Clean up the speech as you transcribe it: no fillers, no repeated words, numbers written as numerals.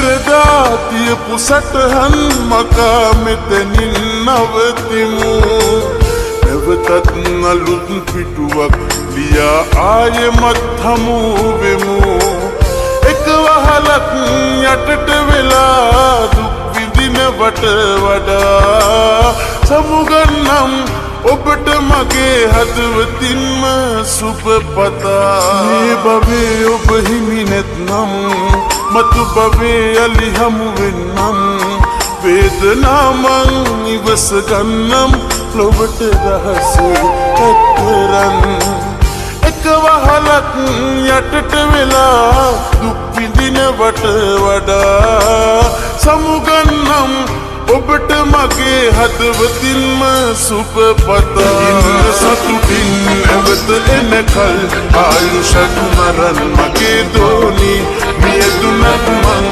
පෙරදාතිය පුසටහන් මකා මෙතනින් නවතිමු නැවතත් අලුත් පිටුවක් ලියා ආයෙමත් හමු වෙමු එක වහලක් යටට වෙලා දුක් විඳිනවට වඩා සමුගන්නම් ඔබට මගේ හදවතින්ම සුබපතා මේ භවයේ ඔබ හිමි නැත්නම් මතු භවයේ යලි හමු වෙන්නම් වේදනාමං ඉවස ගන්නම් ලොවට රහසේ ඇත්තරන් එක වහලක් යටට වෙලා දුක් විඳිනවට වඩා සමුගන්නම් ඔබට මගේ හදවතින්ම සුබපතා ඉන්න සතුටින් නැවත එනකල් ආයුෂක් මරන් මගේ දෝනි මියදුනත් මං